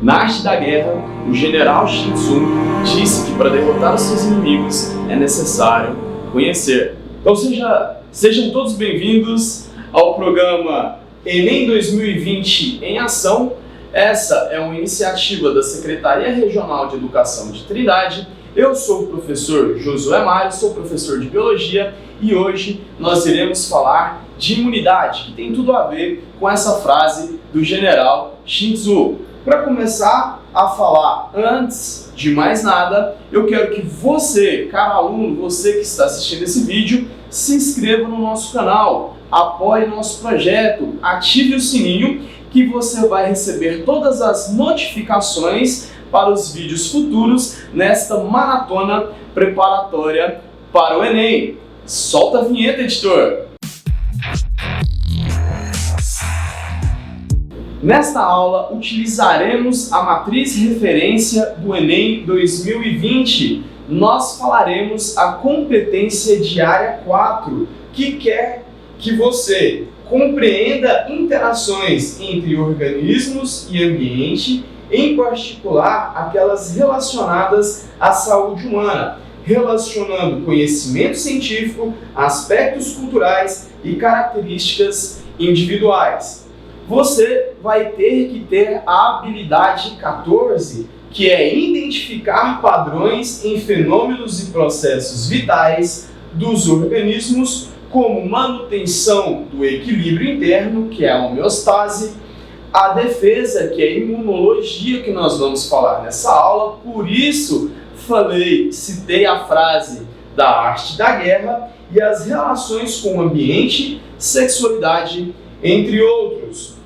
Na Arte da Guerra, o general Sun Tzu disse que para derrotar os seus inimigos é necessário conhecer. Então sejam todos bem-vindos ao programa Enem 2020 em Ação. Essa é uma iniciativa da Secretaria Regional de Educação de Trindade. Eu sou o professor Josué Mário, sou professor de Biologia e hoje nós iremos falar de imunidade, que tem tudo a ver com essa frase do general Sun Tzu. Para começar a falar, antes de mais nada, eu quero que você, caro aluno, você que está assistindo esse vídeo, se inscreva no nosso canal, apoie nosso projeto, ative o sininho que você vai receber todas as notificações para os vídeos futuros nesta maratona preparatória para o Enem. Solta a vinheta, editor! Nesta aula, utilizaremos a matriz referência do Enem 2020. Nós falaremos a competência de área 4, que quer que você compreenda interações entre organismos e ambiente, em particular aquelas relacionadas à saúde humana, relacionando conhecimento científico, aspectos culturais e características individuais. Você vai ter que ter a habilidade 14, que é identificar padrões em fenômenos e processos vitais dos organismos, como manutenção do equilíbrio interno, que é a homeostase, a defesa, que é a imunologia, que nós vamos falar nessa aula. Por isso, citei a frase da arte da guerra e as relações com o ambiente, sexualidade, entre outros.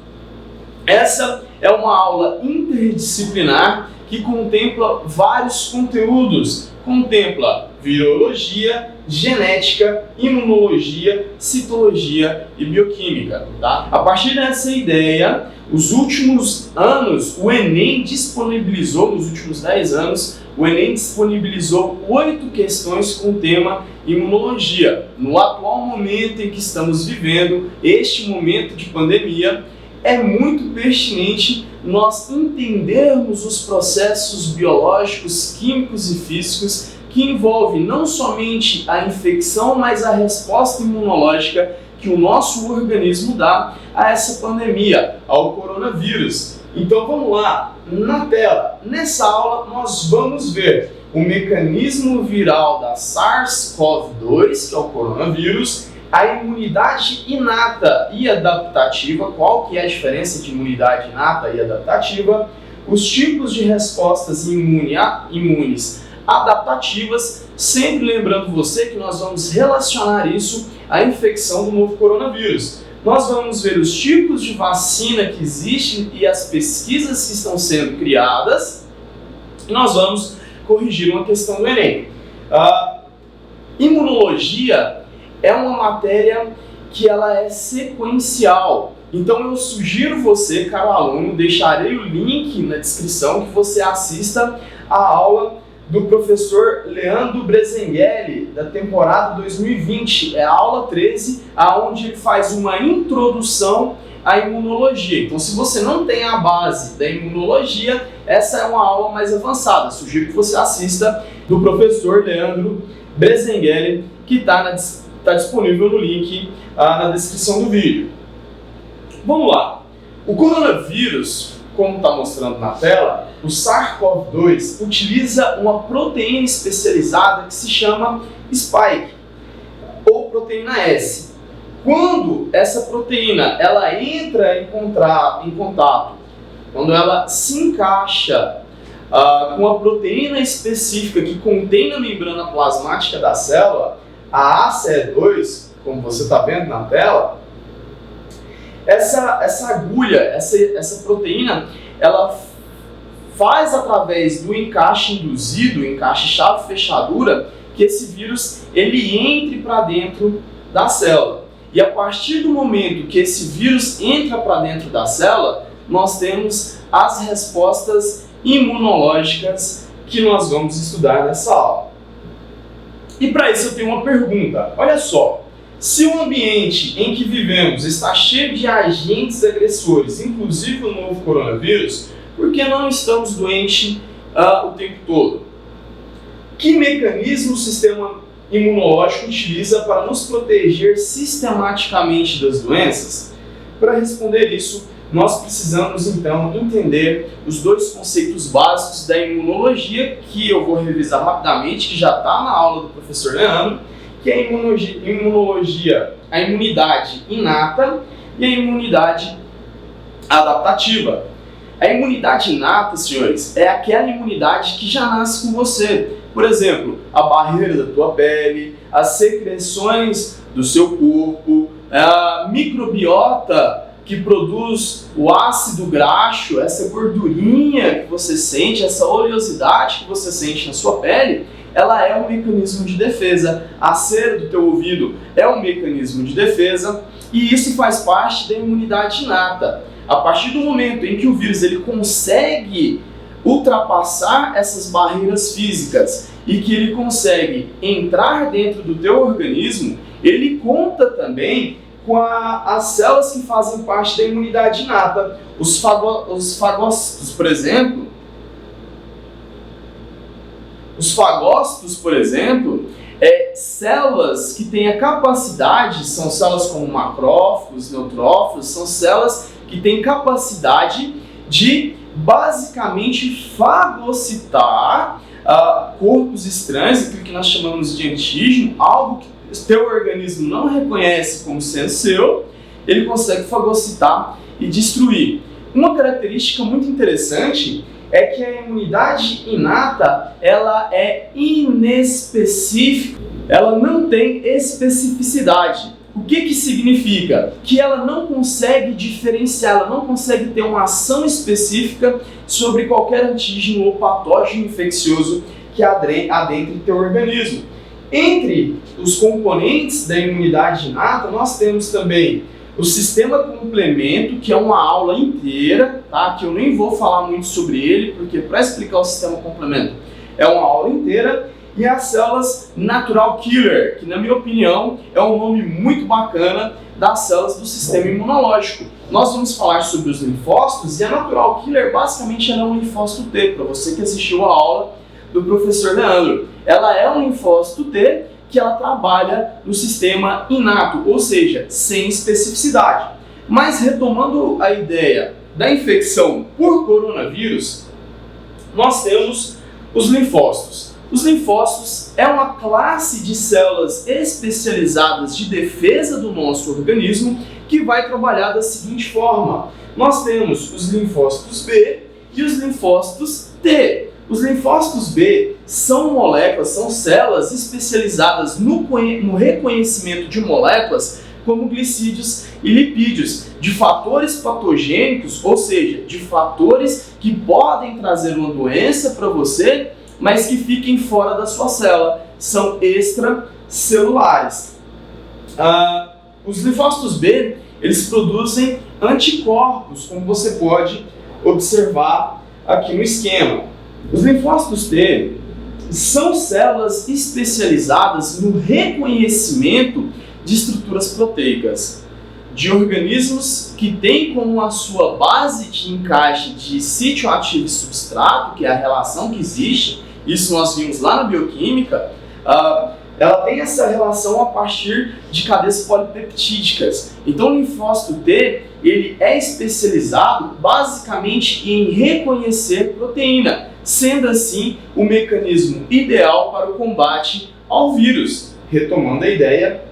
Essa é uma aula interdisciplinar que contempla vários conteúdos. Contempla virologia, genética, imunologia, citologia e bioquímica. Tá? A partir dessa ideia, os últimos anos, o Enem disponibilizou, nos últimos 10 anos, o Enem disponibilizou 8 questões com o tema imunologia. No atual momento em que estamos vivendo, este momento de pandemia, é muito pertinente nós entendermos os processos biológicos, químicos e físicos que envolvem não somente a infecção, mas a resposta imunológica que o nosso organismo dá a essa pandemia, ao coronavírus. Então vamos lá, na tela. Nessa aula nós vamos ver o mecanismo viral da SARS-CoV-2, que é o coronavírus, a imunidade inata e adaptativa, qual que é a diferença de imunidade inata e adaptativa, os tipos de respostas imunes adaptativas, sempre lembrando você que nós vamos relacionar isso à infecção do novo coronavírus. Nós vamos ver os tipos de vacina que existem e as pesquisas que estão sendo criadas. Nós vamos corrigir uma questão do Enem. Imunologia é uma matéria que ela é sequencial. Então eu sugiro você, caro aluno, deixarei o link na descrição que você assista a aula do professor Leandro Brezenghelli, da temporada 2020. É a aula 13, onde ele faz uma introdução à imunologia. Então se você não tem a base da imunologia, essa é uma aula mais avançada. Sugiro que você assista do professor Leandro Brezenghelli, que está disponível no link na descrição do vídeo. Vamos lá. O coronavírus, como está mostrando na tela, o SARS-CoV-2 utiliza uma proteína especializada que se chama spike, ou proteína S. Quando essa proteína ela entra em contato, quando ela se encaixa com a proteína específica que contém na membrana plasmática da célula, a ACE2, como você está vendo na tela, essa agulha, essa proteína, ela faz através do encaixe induzido, encaixe chave-fechadura, que esse vírus ele entre para dentro da célula. E a partir do momento que esse vírus entra para dentro da célula, nós temos as respostas imunológicas que nós vamos estudar nessa aula. E para isso eu tenho uma pergunta. Olha só, se o ambiente em que vivemos está cheio de agentes agressores, inclusive o novo coronavírus, porque não estamos doentes o tempo todo. Que mecanismo o sistema imunológico utiliza para nos proteger sistematicamente das doenças? Para responder isso, nós precisamos então entender os dois conceitos básicos da imunologia, que eu vou revisar rapidamente, que já está na aula do professor Leandro, que é a imunologia, a imunidade inata e a imunidade adaptativa. A imunidade inata, senhores, é aquela imunidade que já nasce com você. Por exemplo, a barreira da tua pele, as secreções do seu corpo, a microbiota que produz o ácido graxo, essa gordurinha que você sente, essa oleosidade que você sente na sua pele, ela é um mecanismo de defesa. A cera do teu ouvido é um mecanismo de defesa e isso faz parte da imunidade inata. A partir do momento em que o vírus ele consegue ultrapassar essas barreiras físicas e que ele consegue entrar dentro do teu organismo, ele conta também com as células que fazem parte da imunidade inata. Os fagócitos, por exemplo, células que têm a capacidade, são células como macrófagos, neutrófilos, são células que têm capacidade de basicamente fagocitar corpos estranhos, aquilo que nós chamamos de antígeno, algo que o teu organismo não reconhece como sendo seu, ele consegue fagocitar e destruir. Uma característica muito interessante é que a imunidade inata, ela é inespecífica, ela não tem especificidade. O que significa? Que ela não consegue diferenciar, ela não consegue ter uma ação específica sobre qualquer antígeno ou patógeno infeccioso que adentre o teu organismo. Entre os componentes da imunidade inata, nós temos também o sistema complemento, que é uma aula inteira, tá? Que eu nem vou falar muito sobre ele, porque para explicar o sistema complemento é uma aula inteira. E as células natural killer, que na minha opinião é um nome muito bacana das células do sistema imunológico. Nós vamos falar sobre os linfócitos e a natural killer basicamente ela é um linfócito T, para você que assistiu a aula do professor Leandro. Ela é um linfócito T que ela trabalha no sistema inato, ou seja, sem especificidade. Mas retomando a ideia da infecção por coronavírus, nós temos os linfócitos. Os linfócitos é uma classe de células especializadas de defesa do nosso organismo que vai trabalhar da seguinte forma. Nós temos os linfócitos B e os linfócitos T. Os linfócitos B são moléculas, são células especializadas no reconhecimento de moléculas como glicídios e lipídios, de fatores patogênicos, ou seja, de fatores que podem trazer uma doença para você, mas que fiquem fora da sua célula, são extracelulares. Os linfócitos B, eles produzem anticorpos, como você pode observar aqui no esquema. Os linfócitos T são células especializadas no reconhecimento de estruturas proteicas, de organismos que têm como a sua base de encaixe de sítio ativo e substrato, que é a relação que existe, isso nós vimos lá na bioquímica, ela tem essa relação a partir de cadeias polipeptídicas. Então o linfócito T, ele é especializado basicamente em reconhecer proteína, sendo assim o mecanismo ideal para o combate ao vírus. Retomando a ideia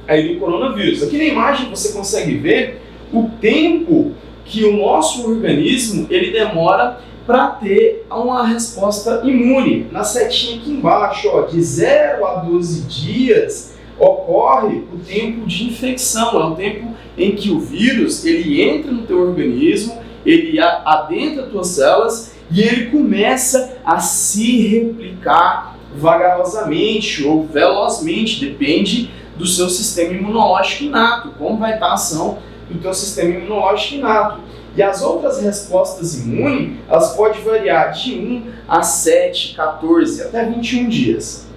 aí do coronavírus. Aqui na imagem você consegue ver o tempo que o nosso organismo ele demora para ter uma resposta imune. Na setinha aqui embaixo, ó, de 0 a 12 dias, ocorre o tempo de infecção. É o tempo em que o vírus ele entra no teu organismo, ele adentra as tuas células e ele começa a se replicar vagarosamente ou velozmente, depende do seu sistema imunológico inato, como vai estar a ação do teu sistema imunológico inato. E as outras respostas imunes, elas podem variar de 1 a 7, 14, até 21 dias.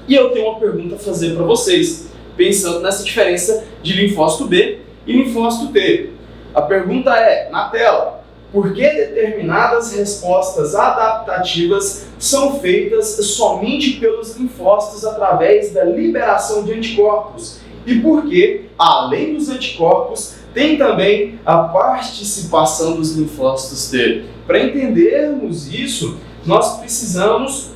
E eu tenho uma pergunta a fazer para vocês, pensando nessa diferença de linfócito B e linfócito T. A pergunta é, na tela, por que determinadas respostas adaptativas são feitas somente pelos linfócitos através da liberação de anticorpos e por que, além dos anticorpos, tem também a participação dos linfócitos T. Para entendermos isso, nós precisamos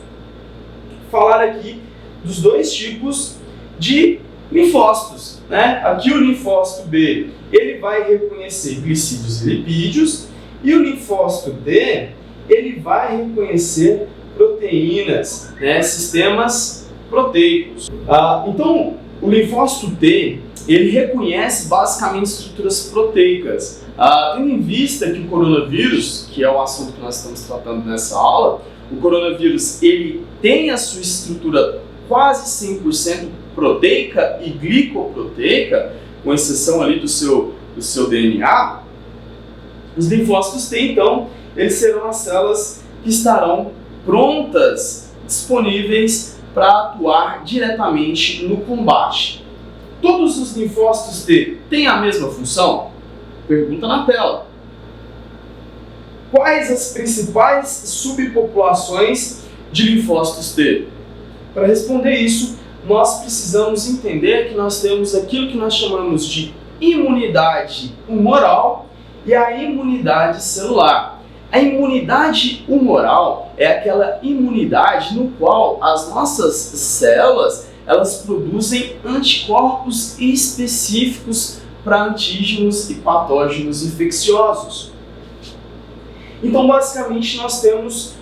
falar aqui dos dois tipos de linfócitos, né? Aqui o linfócito B, ele vai reconhecer glicídios e lipídios, e o linfócito D, ele vai reconhecer proteínas, né? Sistemas proteicos. Então, o linfócito T, ele reconhece basicamente estruturas proteicas. Tendo em vista que o coronavírus, que é o assunto que nós estamos tratando nessa aula, o coronavírus ele tem a sua estrutura quase 100% proteica e glicoproteica, com exceção ali do seu DNA, os linfócitos T, então, eles serão as células que estarão prontas, disponíveis para atuar diretamente no combate. Todos os linfócitos T têm a mesma função? Pergunta na tela. Quais as principais subpopulações de linfócitos T? Para responder isso, nós precisamos entender que nós temos aquilo que nós chamamos de imunidade humoral e a imunidade celular. A imunidade humoral é aquela imunidade no qual as nossas células elas produzem anticorpos específicos para antígenos e patógenos infecciosos. Então, basicamente, nós temos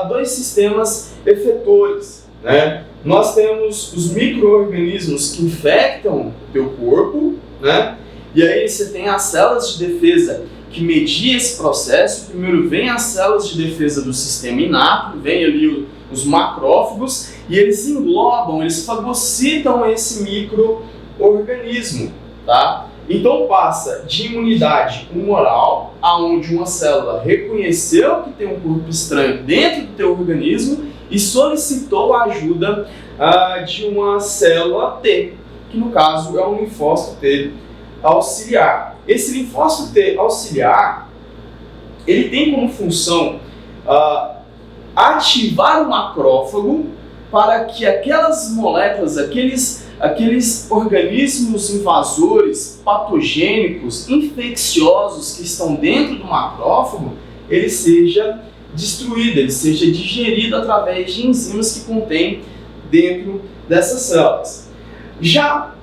dois sistemas efetores, né? Nós temos os micro-organismos que infectam o teu corpo, né? E aí você tem as células de defesa que mediam esse processo. Primeiro vem as células de defesa do sistema inato, vem ali os macrófagos, e eles englobam, eles fagocitam esse micro-organismo, tá? Então passa de imunidade humoral, aonde uma célula reconheceu que tem um corpo estranho dentro do teu organismo e solicitou a ajuda de uma célula T, que no caso é um linfócito T auxiliar. Esse linfócito T auxiliar, ele tem como função ativar o macrófago para que aquelas moléculas, aqueles organismos invasores, patogênicos, infecciosos que estão dentro do macrófago, ele seja destruído, ele seja digerido através de enzimas que contém dentro dessas células. Já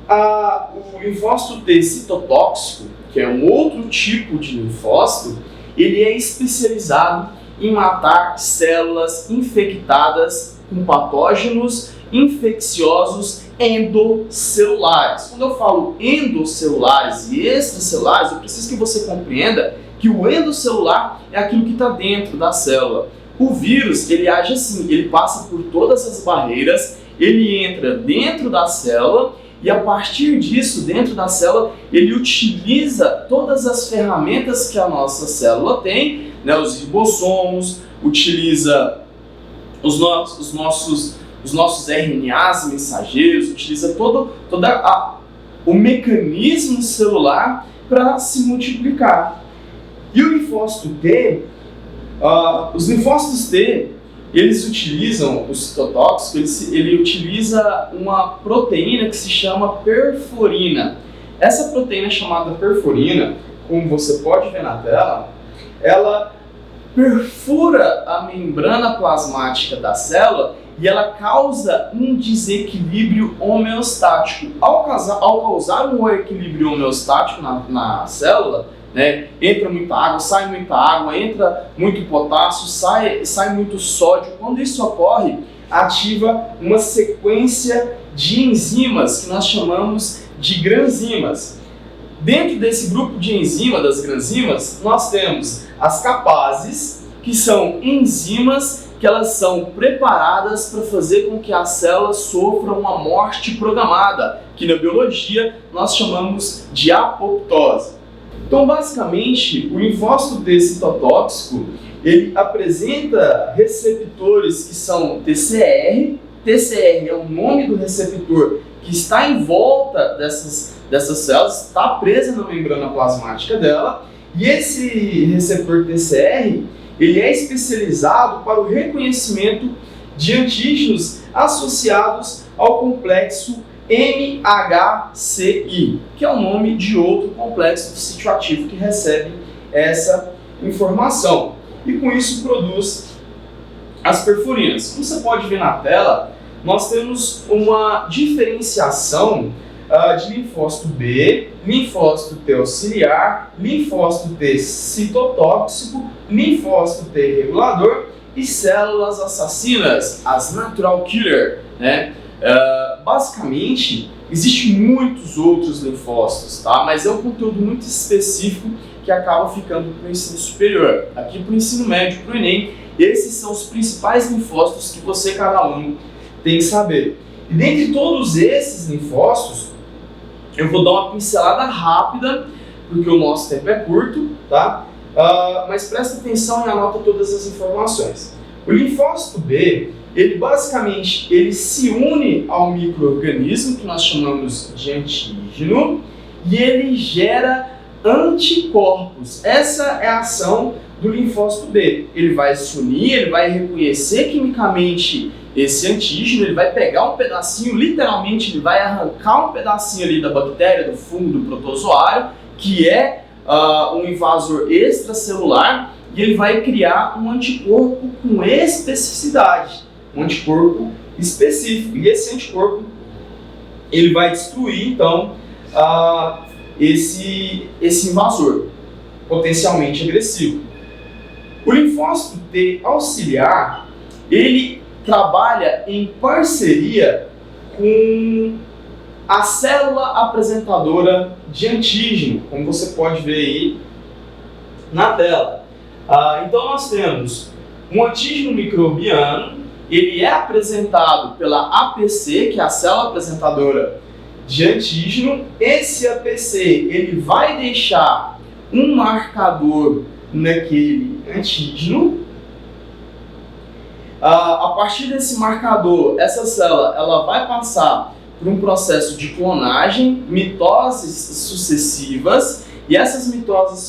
o linfócito T citotóxico, que é um outro tipo de linfócito, ele é especializado em matar células infectadas com patógenos infecciosos endosselulares. Quando eu falo endosselulares e extracelulares, eu preciso que você compreenda que o endosselular é aquilo que está dentro da célula. O vírus, ele age assim, ele passa por todas as barreiras, ele entra dentro da célula e a partir disso, dentro da célula, ele utiliza todas as ferramentas que a nossa célula tem, né, os ribossomos, utiliza os nossos RNAs mensageiros, utiliza todo o mecanismo celular para se multiplicar. E o linfócito T, os linfócitos T, eles utilizam o citotóxico, ele utiliza uma proteína que se chama perforina. Essa proteína chamada perforina, como você pode ver na tela, ela perfura a membrana plasmática da célula e ela causa um desequilíbrio homeostático. Ao causar um equilíbrio homeostático na célula, né, entra muita água, entra muito potássio, sai muito sódio. Quando isso ocorre, ativa uma sequência de enzimas que nós chamamos de granzimas. Dentro desse grupo de das granzimas, nós temos as capases, que são enzimas que elas são preparadas para fazer com que a célula sofra uma morte programada, que na biologia nós chamamos de apoptose. Então, basicamente, o linfócito T citotóxico, ele apresenta receptores que são TCR. TCR é o nome do receptor que está em volta dessas células, está presa na membrana plasmática dela, E esse receptor TCR, ele é especializado para o reconhecimento de antígenos associados ao complexo MHCI, que é o nome de outro complexo do sítio ativo que recebe essa informação. E com isso produz as perfurinas. Como você pode ver na tela, nós temos uma diferenciação de linfócito B, linfócito T auxiliar, linfócito T citotóxico, linfócito T regulador e células assassinas, as natural killer, né? Basicamente, existem muitos outros linfócitos, tá? Mas é um conteúdo muito específico que acaba ficando para o ensino superior. Aqui para o ensino médio, para o Enem, esses são os principais linfócitos que você, cada aluno, tem que saber. E dentre todos esses linfócitos, eu vou dar uma pincelada rápida, porque o nosso tempo é curto, tá? Mas presta atenção e anota todas as informações. O linfócito B, ele basicamente se une ao micro-organismo, que nós chamamos de antígeno, e ele gera anticorpos. Essa é a ação do linfócito B. Ele vai se unir, ele vai reconhecer quimicamente esse antígeno, ele vai pegar um pedacinho, literalmente ele vai arrancar um pedacinho ali da bactéria, do fungo, do protozoário, que é um invasor extracelular, e ele vai criar um anticorpo com especificidade, um anticorpo específico. E esse anticorpo, ele vai destruir, então, esse invasor potencialmente agressivo. O linfócito T auxiliar, ele trabalha em parceria com a célula apresentadora de antígeno, como você pode ver aí na tela. Então nós temos um antígeno microbiano, ele é apresentado pela APC, que é a célula apresentadora de antígeno. Esse APC, ele vai deixar um marcador naquele antígeno. A partir desse marcador, essa célula ela vai passar por um processo de clonagem, mitoses sucessivas, e essas mitoses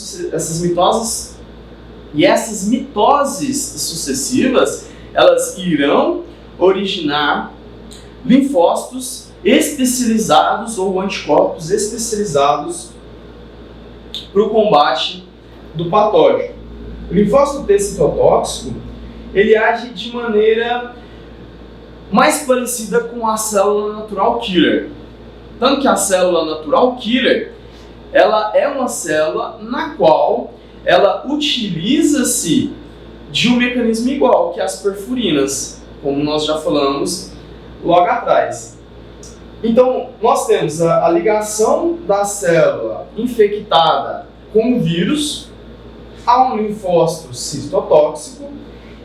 sucessivas, elas irão originar linfócitos especializados ou anticorpos especializados para o combate do patógeno. O linfócito T citotóxico, ele age de maneira mais parecida com a célula natural killer. Tanto que a célula natural killer, ela é uma célula na qual ela utiliza-se de um mecanismo igual, que é as perfurinas, como nós já falamos logo atrás. Então, nós temos a ligação da célula infectada com o vírus a um linfócito citotóxico.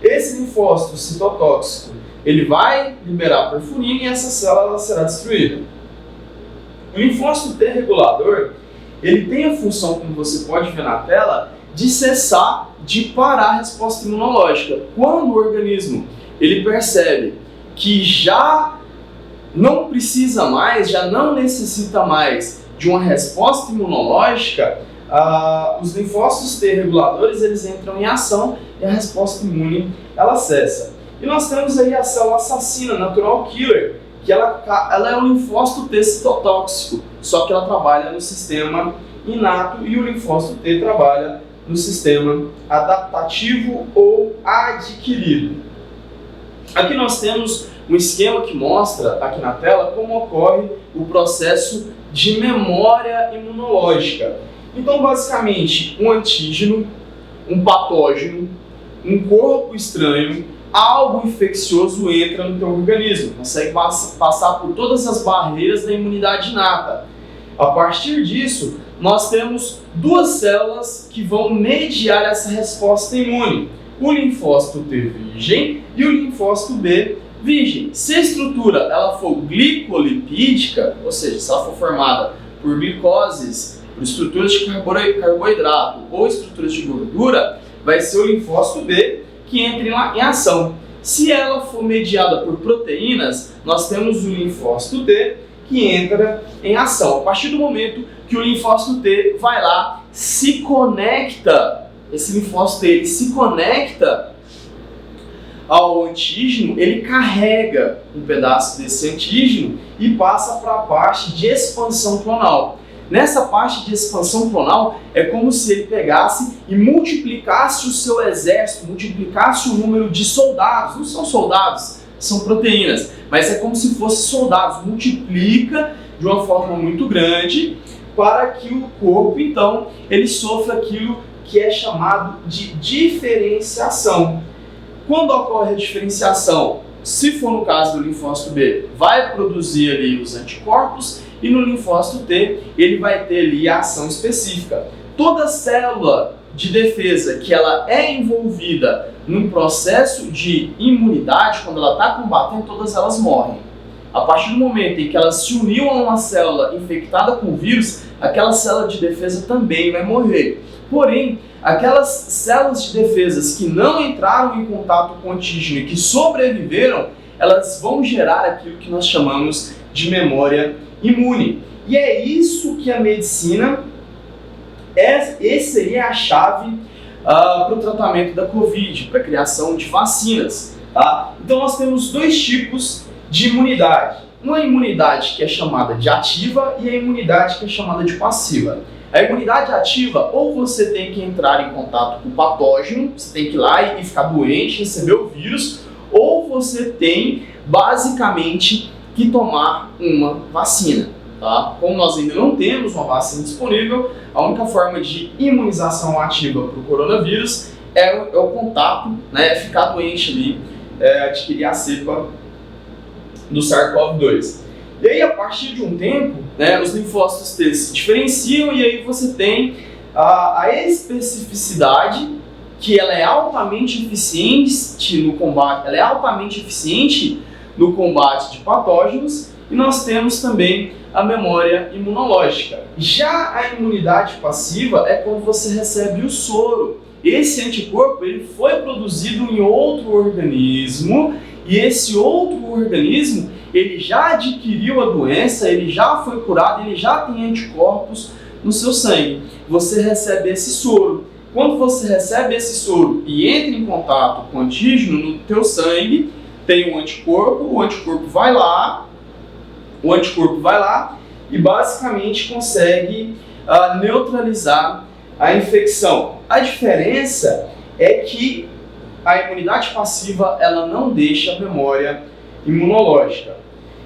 Esse linfócito citotóxico, ele vai liberar perfurina e essa célula ela será destruída. O linfócito T regulador, ele tem a função, como você pode ver na tela, de cessar, de parar a resposta imunológica. Quando o organismo ele percebe que já não precisa mais, já não necessita mais de uma resposta imunológica, os linfócitos T reguladores eles entram em ação e a resposta imune ela cessa. E nós temos aí a célula assassina, natural killer, que ela é um linfócito T citotóxico, só que ela trabalha no sistema inato e o linfócito T trabalha no sistema adaptativo ou adquirido. Aqui nós temos um esquema que mostra aqui na tela como ocorre o processo de memória imunológica. Então, basicamente, um antígeno, um patógeno, um corpo estranho, algo infeccioso entra no teu organismo, consegue passar por todas as barreiras da imunidade inata. A partir disso, nós temos duas células que vão mediar essa resposta imune, o linfócito T virgem e o linfócito B virgem. Se a estrutura ela for glicolipídica, ou seja, se ela for formada por glicoses, por estruturas de carboidrato ou estruturas de gordura, vai ser o linfócito B que entra em ação. Se ela for mediada por proteínas, nós temos o linfócito T que entra em ação. A partir do momento que o linfócito T vai lá, se conecta, esse linfócito ele se conecta ao antígeno, ele carrega um pedaço desse antígeno e passa para a parte de expansão clonal. Nessa parte de expansão clonal é como se ele pegasse e multiplicasse o seu exército, multiplicasse o número de soldados. Não são soldados, são proteínas, mas é como se fossem soldados, multiplica de uma forma muito grande para que o corpo, então, ele sofra aquilo que é chamado de diferenciação. Quando ocorre a diferenciação, se for no caso do linfócito B, vai produzir ali os anticorpos e no linfócito T ele vai ter ali a ação específica. Toda célula de defesa que ela é envolvida num processo de imunidade, quando ela está combatendo, todas elas morrem. A partir do momento em que ela se uniu a uma célula infectada com o vírus, aquela célula de defesa também vai morrer. Porém, aquelas células de defesa que não entraram em contato com o antígeno e que sobreviveram, elas vão gerar aquilo que nós chamamos de memória imune. E é isso que a medicina, essa seria a chave para o tratamento da Covid, para a criação de vacinas. Tá? Então nós temos dois tipos de imunidade. Uma imunidade que é chamada de ativa e a imunidade que é chamada de passiva. A imunidade ativa, ou você tem que entrar em contato com o patógeno, você tem que ir lá e ficar doente, receber o vírus, ou você tem, basicamente, que tomar uma vacina. Tá? Como nós ainda não temos uma vacina disponível, a única forma de imunização ativa para o coronavírus é o contato, né, é ficar doente ali, adquirir a cepa do SARS-CoV-2. E aí, a partir de um tempo, né, os linfócitos T se diferenciam e aí você tem a especificidade, que ela é altamente eficiente no combate, no combate de patógenos, e nós temos também a memória imunológica. Já a imunidade passiva é quando você recebe o soro. Esse anticorpo ele foi produzido em outro organismo e esse outro organismo ele já adquiriu a doença, ele já foi curado, ele já tem anticorpos no seu sangue. Você recebe esse soro. Quando você recebe esse soro e entra em contato com o antígeno no teu sangue, tem um anticorpo, o anticorpo vai lá e basicamente consegue neutralizar a infecção. A diferença é que a imunidade passiva ela não deixa a memória imunológica.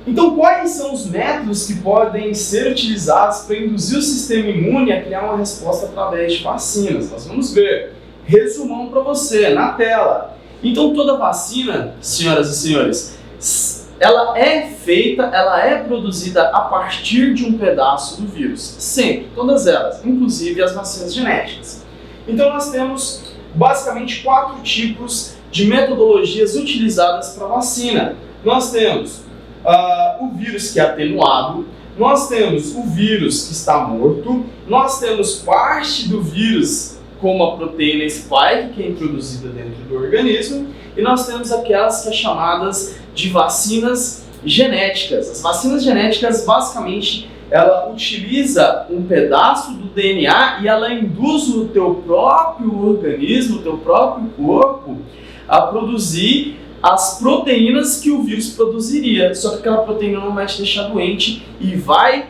Então, quais são os métodos que podem ser utilizados para induzir o sistema imune a criar uma resposta através de vacinas? Nós vamos ver. Resumão para você na tela. Então, toda vacina, senhoras e senhores, ela é produzida a partir de um pedaço do vírus. Sempre, todas elas, inclusive as vacinas genéticas. Então, nós temos basicamente 4 tipos de metodologias utilizadas para vacina. Nós temos o vírus que é atenuado, nós temos o vírus que está morto, nós temos parte do vírus como a proteína spike, que é introduzida dentro do organismo, e nós temos aquelas que são chamadas de vacinas genéticas. As vacinas genéticas, basicamente, ela utiliza um pedaço do DNA e ela induz o teu próprio organismo, o teu próprio corpo, a produzir as proteínas que o vírus produziria. Só que aquela proteína não vai te deixar doente e vai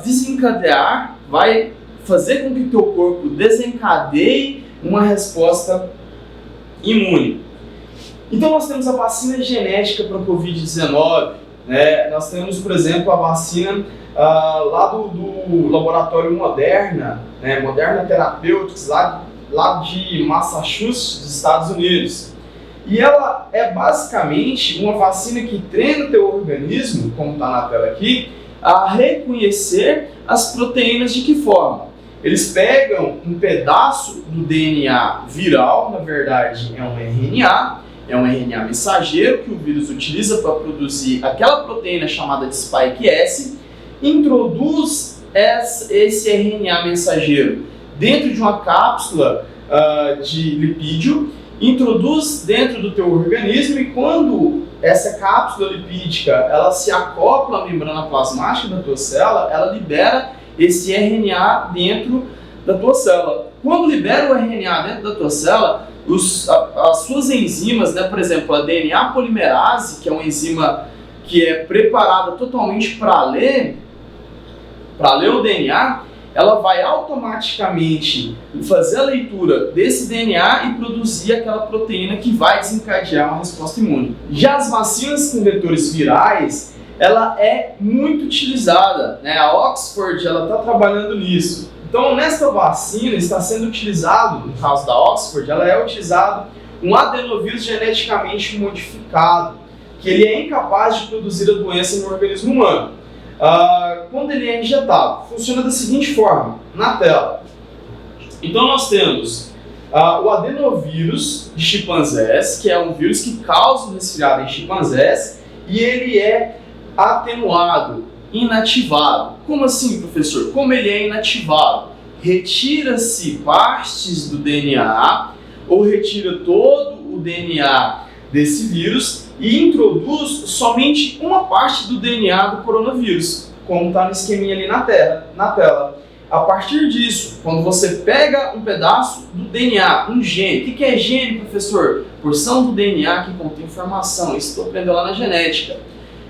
desencadear, vai fazer com que o teu corpo desencadeie uma resposta imune. Então nós temos a vacina genética para a Covid-19, né? Nós temos, por exemplo, a vacina lá do laboratório Moderna, né? Moderna Therapeutics, lá de Massachusetts, dos Estados Unidos. E ela é basicamente uma vacina que treina o teu organismo, como está na tela aqui, a reconhecer as proteínas. De que forma? Eles pegam um pedaço do DNA viral, na verdade é um RNA mensageiro que o vírus utiliza para produzir aquela proteína chamada de Spike S, introduz esse RNA mensageiro dentro de uma cápsula de lipídio, introduz dentro do teu organismo e quando essa cápsula lipídica ela se acopla à membrana plasmática da tua célula, ela libera esse RNA dentro da tua célula. Quando libera o RNA dentro da tua célula, as suas enzimas, né, por exemplo, a DNA polimerase, que é uma enzima que é preparada totalmente para ler o DNA, ela vai automaticamente fazer a leitura desse DNA e produzir aquela proteína que vai desencadear uma resposta imune. Já as vacinas com vetores virais, ela é muito utilizada, né? A Oxford está trabalhando nisso. Então, nesta vacina está sendo utilizado, no caso da Oxford, ela é utilizado um adenovírus geneticamente modificado, que ele é incapaz de produzir a doença no organismo humano. Quando ele é injetado, funciona da seguinte forma, na tela. Então nós temos o adenovírus de chimpanzés, que é um vírus que causa o resfriado em chimpanzés, e ele é atenuado, inativado. Como assim, professor? Como ele é inativado? Retira-se partes do DNA, ou retira todo o DNA desse vírus, e introduz somente uma parte do DNA do coronavírus, como está no esqueminha ali na tela. A partir disso, quando você pega um pedaço do DNA, um gene, o que é gene, professor? Porção do DNA que contém informação, isso estou aprendendo lá na genética.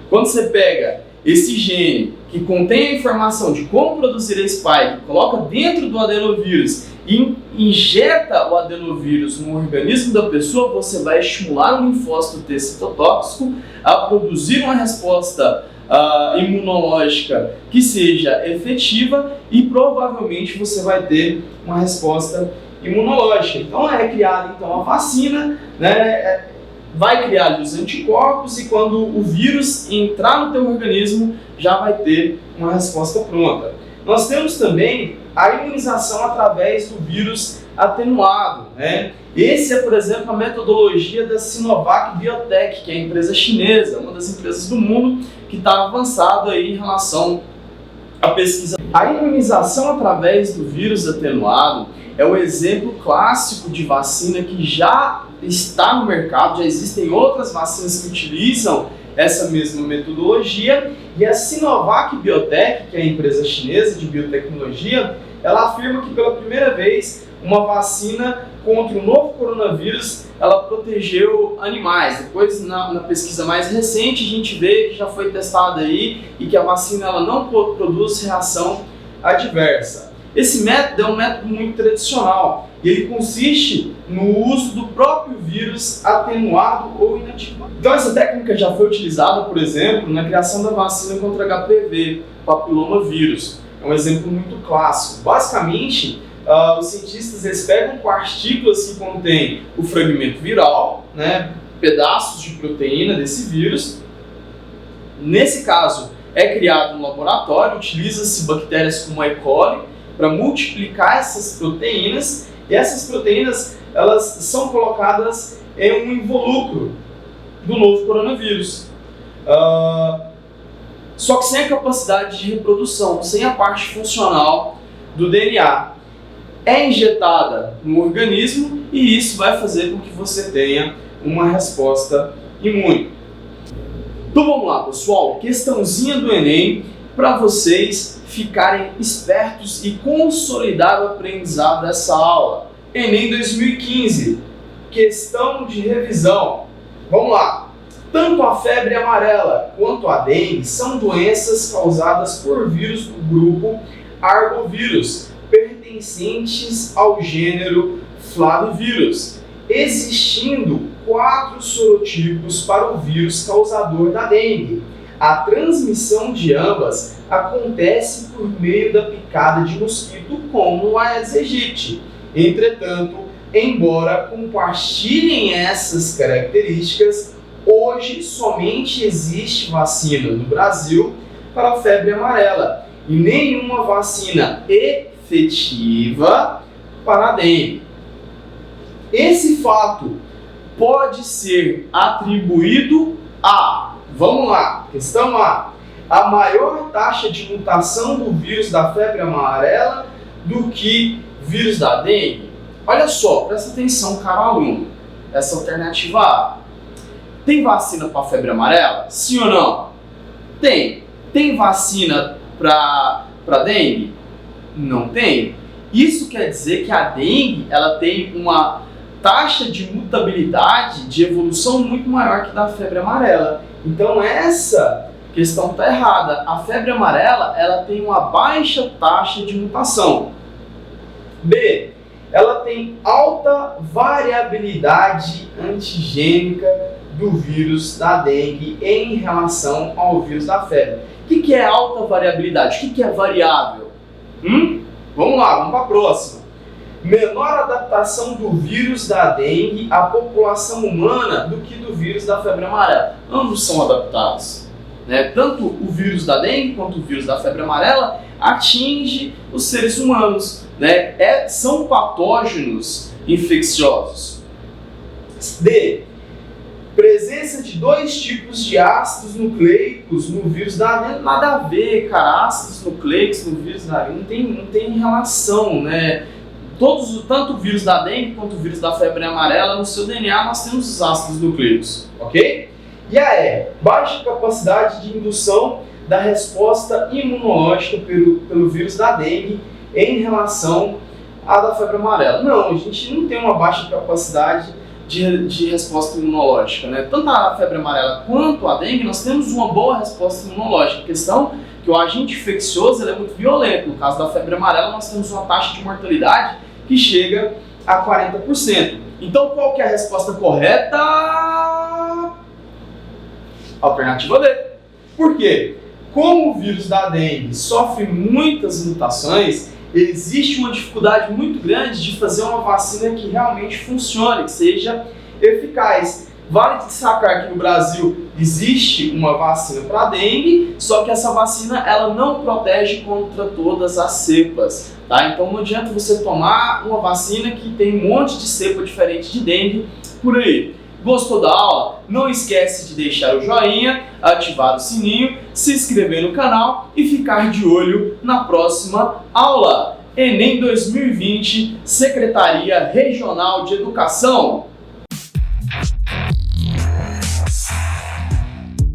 Quando você pega esse gene que contém a informação de como produzir a spike, coloca dentro do adenovírus e injeta o adenovírus no organismo da pessoa, você vai estimular o linfócito T citotóxico a produzir uma resposta imunológica que seja efetiva e provavelmente você vai ter uma resposta imunológica. Então é criada a vacina, né? Vai criar os anticorpos e quando o vírus entrar no teu organismo já vai ter uma resposta pronta. Nós temos também a imunização através do vírus atenuado, né? Esse é, por exemplo, a metodologia da Sinovac Biotech, que é a empresa chinesa, uma das empresas do mundo que está avançada aí em relação à pesquisa. A imunização através do vírus atenuado é o exemplo clássico de vacina que já está no mercado, já existem outras vacinas que utilizam essa mesma metodologia, e a Sinovac Biotech, que é a empresa chinesa de biotecnologia, ela afirma que pela primeira vez uma vacina contra o novo coronavírus, ela protegeu animais. Depois, na pesquisa mais recente, a gente vê que já foi testada aí e que a vacina ela não produz reação adversa. Esse método é um método muito tradicional e ele consiste no uso do próprio vírus atenuado ou inativado. Então essa técnica já foi utilizada, por exemplo, na criação da vacina contra HPV, papilomavírus. É um exemplo muito clássico. Basicamente, os cientistas eles pegam partículas que contêm o fragmento viral, né, pedaços de proteína desse vírus. Nesse caso, é criado um laboratório, utiliza-se bactérias como a E. coli para multiplicar essas proteínas, e essas proteínas elas são colocadas em um involucro do novo coronavírus. Só que sem a capacidade de reprodução, sem a parte funcional do DNA. É injetada no organismo e isso vai fazer com que você tenha uma resposta imune. Então vamos lá, pessoal, questãozinha do Enem para vocês ficarem espertos e consolidar o aprendizado dessa aula. Enem 2015, questão de revisão. Vamos lá. Tanto a febre amarela quanto a dengue são doenças causadas por vírus do grupo arbovirus, pertencentes ao gênero Flavivírus, existindo 4 sorotipos para o vírus causador da dengue. A transmissão de ambas acontece por meio da picada de mosquito, como a Aedes aegypti. Entretanto, embora compartilhem essas características, hoje somente existe vacina no Brasil para a febre amarela e nenhuma vacina efetiva para a dengue. Esse fato pode ser atribuído a, vamos lá, questão A, a maior taxa de mutação do vírus da febre amarela do que vírus da dengue. Olha só, presta atenção, caro aluno, essa alternativa A. Tem vacina para febre amarela? Sim ou não? Tem. Tem vacina para dengue? Não tem. Isso quer dizer que a dengue ela tem uma taxa de mutabilidade, de evolução muito maior que da febre amarela. Então essa questão está errada. A febre amarela ela tem uma baixa taxa de mutação. B. Ela tem alta variabilidade antigênica do vírus da dengue em relação ao vírus da febre. O que é alta variabilidade? O que é variável? Vamos lá, vamos para a próxima. Menor adaptação do vírus da dengue à população humana do que do vírus da febre amarela. Ambos são adaptados, né? Tanto o vírus da dengue quanto o vírus da febre amarela atinge os seres humanos, né? São patógenos infecciosos. D. Presença de 2 tipos de ácidos nucleicos no vírus da dengue. Nada a ver, cara. Ácidos nucleicos no vírus da dengue não tem relação, né? Tanto o vírus da dengue quanto o vírus da febre amarela, no seu DNA nós temos os ácidos nucleicos, ok? E a E, baixa capacidade de indução da resposta imunológica pelo vírus da dengue em relação à da febre amarela. Não, a gente não tem uma baixa capacidade de resposta imunológica, né? Tanto a febre amarela quanto a dengue, nós temos uma boa resposta imunológica. A questão é que o agente infeccioso ele é muito violento. No caso da febre amarela, nós temos uma taxa de mortalidade que chega a 40%. Então, qual que é a resposta correta? Alternativa D. Por quê? Como o vírus da dengue sofre muitas mutações, existe uma dificuldade muito grande de fazer uma vacina que realmente funcione, que seja eficaz. Vale destacar que no Brasil existe uma vacina para dengue, só que essa vacina ela não protege contra todas as cepas, tá? Então não adianta você tomar uma vacina que tem um monte de cepa diferente de dengue por aí. Gostou da aula? Não esquece de deixar o joinha, ativar o sininho, se inscrever no canal e ficar de olho na próxima aula. Enem 2020, Secretaria Regional de Educação.